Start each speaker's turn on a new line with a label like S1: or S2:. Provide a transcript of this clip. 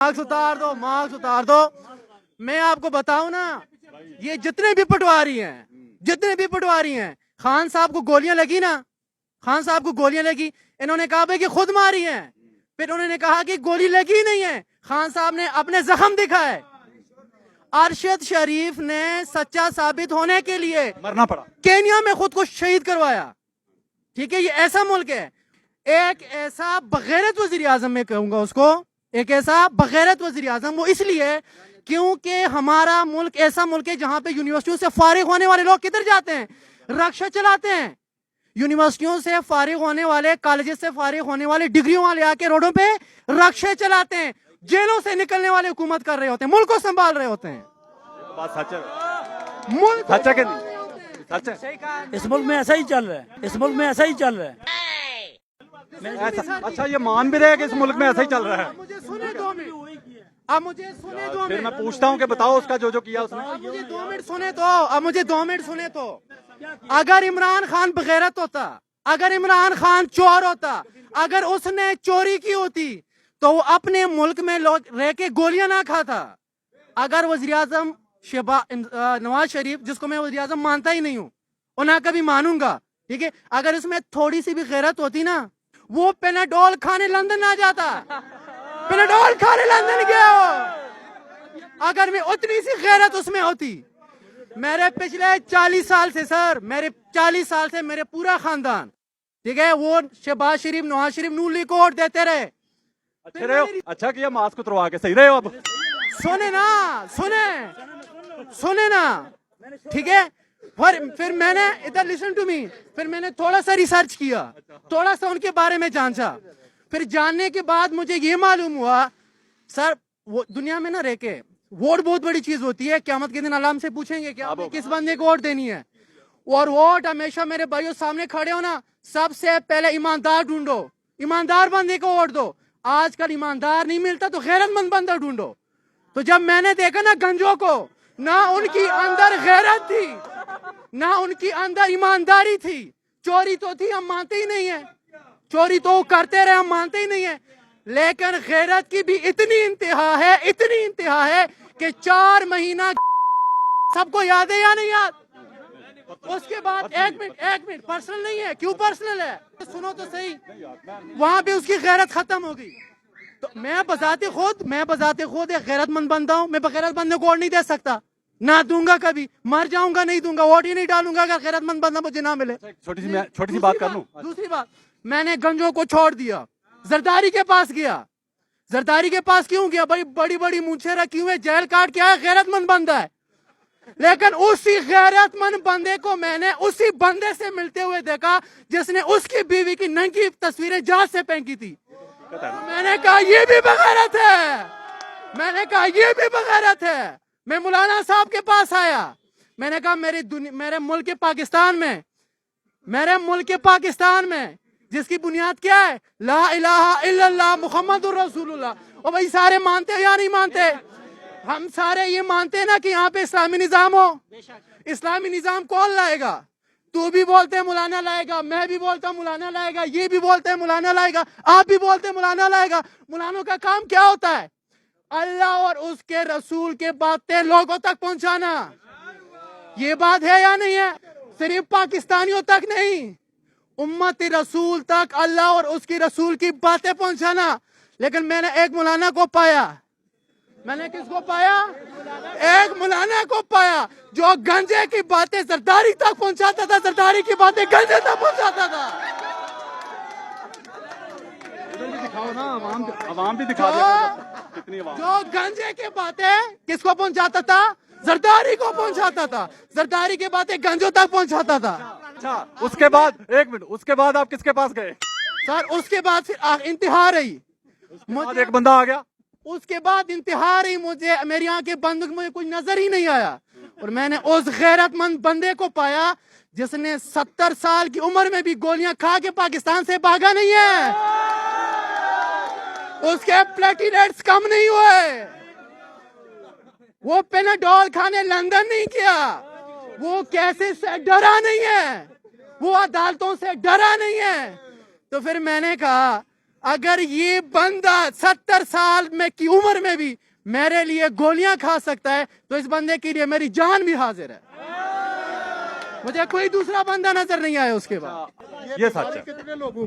S1: Marks उतार दो। मैं आपको बताऊं ना, ये जितने भी पटवारी हैं, खान साहब को गोलियां लगी ना, इन्होंने कहा भाई कि खुद मारी हैं, फिर उन्होंने कहा कि गोली लगी नहीं है, खान साहब ने अपने जख्म दिखाए। अरशद शरीफ ने सच्चा साबित होने के लिए
S2: मरना पड़ा,
S1: केन्या में खुद को शहीद करवाया। ठीक है, ये ऐसा मुल्क है। एक ऐसा बगैरत वजीर आजम, मैं कहूंगा उसको, एक ऐसा बगैरत वजीर आजम, वो इसलिए क्योंकि हमारा मुल्क ऐसा मुल्क है जहां पे यूनिवर्सिटियों से फारिग होने वाले लोग किधर जाते हैं? रक्षा चलाते हैं। यूनिवर्सिटियों से फारिग होने वाले, कॉलेजेस से फारिग होने वाले, डिग्रियों वाले आके रोडों पे रक्षा चलाते हैं। जेलों से निकलने वाले हुकूमत कर रहे होते हैं, मुल्क को संभाल रहे होते हैं।
S2: बात सच है,
S1: मुल्क
S2: सच है कि नहीं? सच है।
S3: इस मुल्क में ऐसा ही चल रहा है, इस मुल्क में ऐसा ही चल रहा है।
S2: ऐसा, अच्छा ये मान भी रहे हैं कि इस मुल्क में ऐसा ही चल रहा है।
S1: मुझे सुने 2 मिनट, अब मुझे सुने 2
S2: फिर मैं
S1: मिनट,
S2: पूछता हूँ कि बताओ उसका जो किया उसने।
S1: अब मुझे 2 मिनट सुने तो, अब मुझे 2 मिनट सुने तो। अगर इमरान खान बगैरत होता, अगर इमरान खान चोर होता, अगर उसने चोरी की होती तो वो अपने मुल्क में रह के गोलियां ना खाता। अगर वजीर आजम नवाज शरीफ, जिसको मैं वजीर आजम मानता ही नहीं हूँ और ना कभी मानूंगा, ठीक है, अगर इसमें थोड़ी सी भी गैरत होती ना, वो पेनाडोल खाने लंदन ना जाता, पेनाडोल खाने लंदन गया हो। अगर मैं उतनी सी गैरत उसमें होती। मेरे पिछले 40 साल से सर, मेरे 40 साल से मेरे पूरा खानदान, ठीक है, वो शहबाज शरीफ, नवाज शरीफ नूली को वोट देते रहे।
S2: अच्छे रहे हो, अच्छा किया मास्क उतरवा के, सही रहे हो अब।
S1: सुने ना, ठीक है। फिर मैंने, इधर लिसन टू मी, फिर मैंने थोड़ा सा रिसर्च किया, थोड़ा सा उनके बारे में जांचा। फिर जानने के बाद मुझे ये मालूम हुआ सर, वो दुनिया में ना रह के वोट बहुत बड़ी चीज होती है। क़यामत के दिन अल्लाह से पूछेंगे कि आपने किस बंदे को वोट देनी है। और वोट हमेशा, मेरे भाइयों सामने खड़े हो ना, सबसे पहले ईमानदार ढूंढो, ईमानदार बंदे को वोट दो। आजकल ईमानदार नहीं मिलता तो गैरतमंद बंदा ढूंढो। तो जब मैंने देखा ना गंजों को, ना उनकी अंदर गैरत थी, ना उनकी अंदर ईमानदारी थी। चोरी तो थी, हम मानते ही नहीं है, चोरी तो करते रहे, हम मानते ही नहीं है, लेकिन गैरत की भी इतनी इंतहा है कि 4 महीना सबको याद है या नहीं याद? उसके बाद एक मिनट, पर्सनल नहीं है, क्यों पर्सनल है, सुनो तो सही, वहां पे उसकी गैरत खत्म हो गई। तो मैं बजाते खुद एक गैरतमंद बंदा हूँ। मैं बगैरत बंदे को वोट नहीं दे सकता, ना दूंगा, कभी मर जाऊंगा नहीं दूंगा, वोट ही नहीं डालूंगा अगर गैरतमंद बंदा मुझे ना मिले।
S2: छोटी सी बात कर लूं।
S1: दूसरी बात, मैंने गंजों को छोड़ दिया, जरदारी के पास गया। जरदारी के पास क्यों गया? भाई बड़ी बड़ी मूंछें रखी हुई, जेल काट के आया, गैरतमंद बंदा है। लेकिन उसी गैरतमंद बंदे को मैंने उसी बंदे से मिलते हुए देखा जिसने उसकी बीवी की नंगी तस्वीरें जहाज से फेंकी थी। मैंने कहा ये भी बगैरत है। मैं मौलाना साहब के पास आया, मैंने कहा मेरे मुल्क पाकिस्तान में जिसकी बुनियाद क्या है? ला इलाहा इल्लल्लाह मुहम्मदुर रसूलुल्लाह। और भाई सारे मानते हैं या नहीं मानते? हम सारे ये मानते हैं ना कि यहाँ पे इस्लामी निजाम हो। इस्लामी निजाम कौन लाएगा? तू भी बोलते हैं मौलाना लाएगा, मैं भी बोलता हूँ मौलाना लाएगा, ये भी बोलते हैं मौलाना लाएगा, आप भी बोलते हैं मौलाना लाएगा। मौलानों का काम क्या होता है? अल्लाह और उसके रसूल के बातें लोगों तक पहुंचाना। ये बात है या नहीं है? सिर्फ पाकिस्तानियों तक नहीं, उम्मत रसूल तक अल्लाह और उसकी रसूल की बातें पहुंचाना। लेकिन मैंने एक मौलाना को पाया, मैंने किसको पाया? एक मौलाना को पाया जो गंजे की बातें जरदारी तक पहुंचाता था, जरदारी की बातें गंजे तक पहुंचाता था।
S2: दिखाओ ना, अवाम भी दिखा दे कितनी अवाम।
S1: जो गंजे की बातें किसको पहुंचाता था? जरदारी को पहुंचाता था। जरदारी की बातें गंजों तक पहुंचाता था।
S2: अच्छा, उसके बाद एक मिनट, उसके बाद आप किसके पास गए?
S1: सर उसके बाद फिर इंतहा रही,
S2: मुझे एक बंदा आ गया,
S1: उसके बाद इंतहा रही, मुझे मेरी आंखें बंद, मुझे कुछ नजर ही नहीं आया। और मैंने उस गैरतमंद बंदे को पाया जिसने 70 साल की उम्र में भी गोलियां खा के पाकिस्तान से भागा नहीं है। उसके प्लेटिनेट्स कम नहीं हुए, वो पेनाडोल खाने लंदन नहीं किया, वो कैसे से डरा नहीं है, वो अदालतों से डरा नहीं है। तो फिर मैंने कहा اگر یہ بندہ 70 سال میں کی عمر میں بھی میرے لیے گولیاں کھا سکتا ہے تو اس بندے کے لیے میری جان بھی حاضر ہے. مجھے کوئی دوسرا بندہ نظر نہیں آیا اس کے بعد.
S2: یہ سچ ہے.
S4: کتنے لوگوں کو